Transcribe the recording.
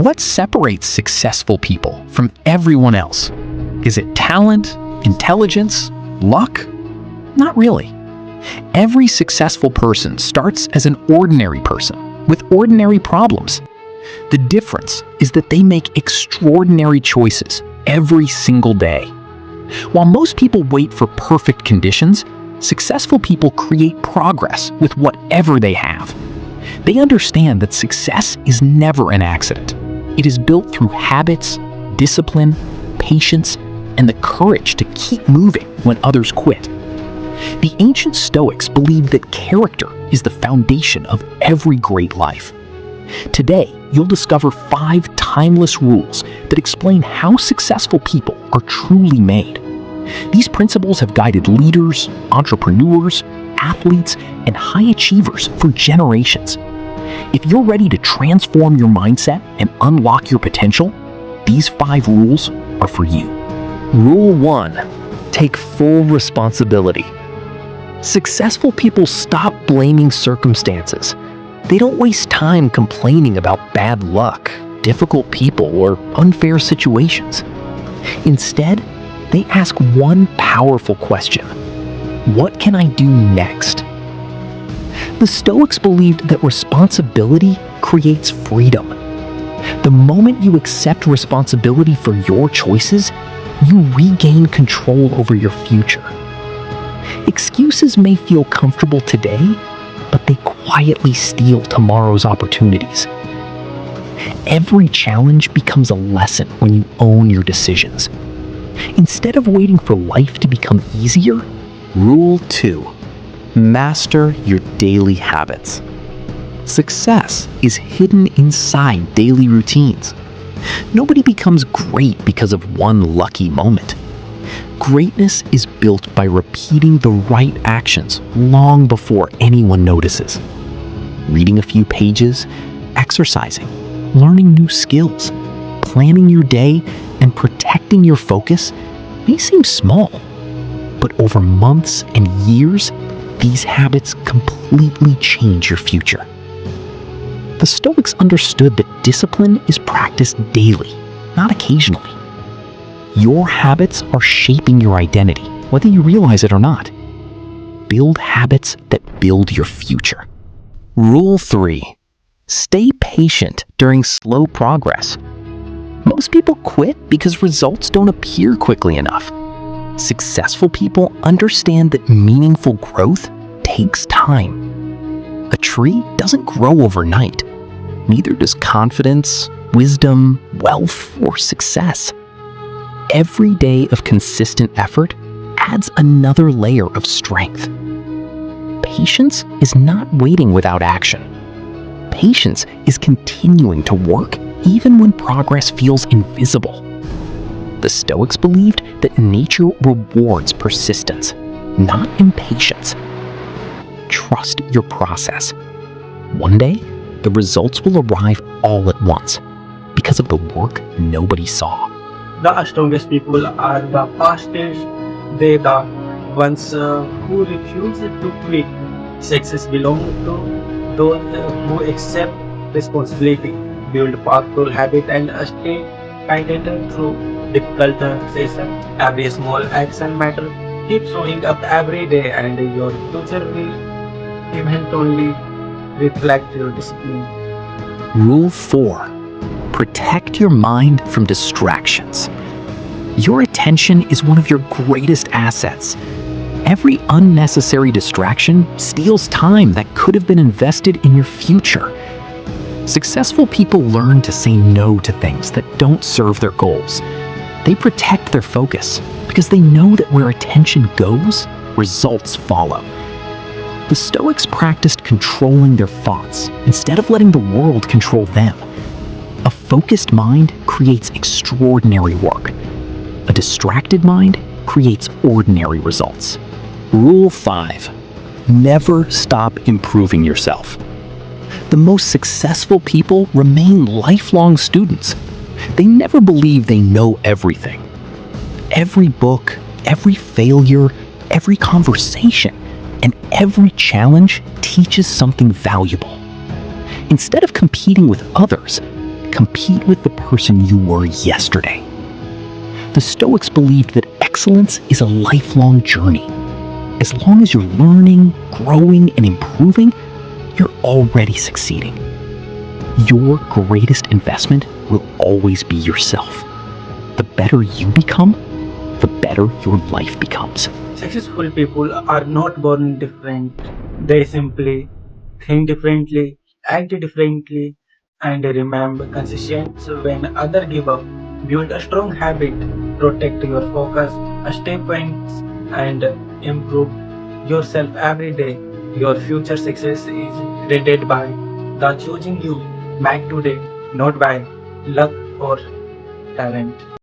what separates successful people from everyone else? Is it talent, intelligence, luck? Not really. Every successful person starts as an ordinary person with ordinary problems. The difference is that they make extraordinary choices every single day. While most people wait for perfect conditions, successful people create progress with whatever they have. They understand that success is never an accident. It is built through habits, discipline, patience, and the courage to keep moving when others quit. The ancient Stoics believed that character is the foundation of every great life. Today, you'll discover 5 timeless rules that explain how successful people are truly made. These principles have guided leaders, entrepreneurs, athletes, and high achievers for generations. If you're ready to transform your mindset and unlock your potential, these 5 rules are for you. Rule 1. Take full responsibility. Successful people stop blaming circumstances. They don't waste time complaining about bad luck, difficult people, or unfair situations. Instead, they ask one powerful question: what can I do next? The Stoics believed that responsibility creates freedom. The moment you accept responsibility for your choices, you regain control over your future. Excuses may feel comfortable today, but they quietly steal tomorrow's opportunities. Every challenge becomes a lesson when you own your decisions. Instead of waiting for life to become easier, Rule 2. Master your daily habits. Success is hidden inside daily routines. Nobody becomes great because of one lucky moment. Greatness is built by repeating the right actions long before anyone notices. Reading a few pages, exercising, learning new skills, planning your day, and protecting your focus may seem small, but over months and years, these habits completely change your future. The Stoics understood that discipline is practiced daily, not occasionally. Your habits are shaping your identity, whether you realize it or not. Build habits that build your future. Rule 3. Stay patient during slow progress. Most people quit because results don't appear quickly enough. Successful people understand that meaningful growth takes time. A tree doesn't grow overnight. Neither does confidence, wisdom, wealth, or success. Every day of consistent effort adds another layer of strength. Patience is not waiting without action. Patience is continuing to work even when progress feels invisible. The Stoics believed that nature rewards persistence, not impatience. Trust your process. One day, the results will arrive all at once because of the work nobody saw. The strongest people are the fastest. They the ones who refuse to quit. Success belongs to those who accept responsibility, build powerful habit, and stay committed through difficult sessions. Every small action matters. Keep showing up every day, and your future will eventually reflect your discipline. Rule 4. Protect your mind from distractions. Your attention is one of your greatest assets. Every unnecessary distraction steals time that could have been invested in your future. Successful people learn to say no to things that don't serve their goals. They protect their focus because they know that where attention goes, results follow. The Stoics practiced controlling their thoughts instead of letting the world control them. A focused mind creates extraordinary work. A distracted mind creates ordinary results. Rule 5. Never stop improving yourself. The most successful people remain lifelong students. They never believe they know everything. Every book, every failure, every conversation, and every challenge teaches something valuable. Instead of competing with others, compete with the person you were yesterday. The Stoics believed that excellence is a lifelong journey. As long as you're learning, growing, and improving, you're already succeeding. Your greatest investment will always be yourself. The better you become, the better your life becomes. Successful people are not born different. They simply think differently, act differently, and remain consistent when others give up. Build a strong habit, protect your focus, stay points, and improve yourself every day. Your future success is created by the choosing you make today, not by luck or talent.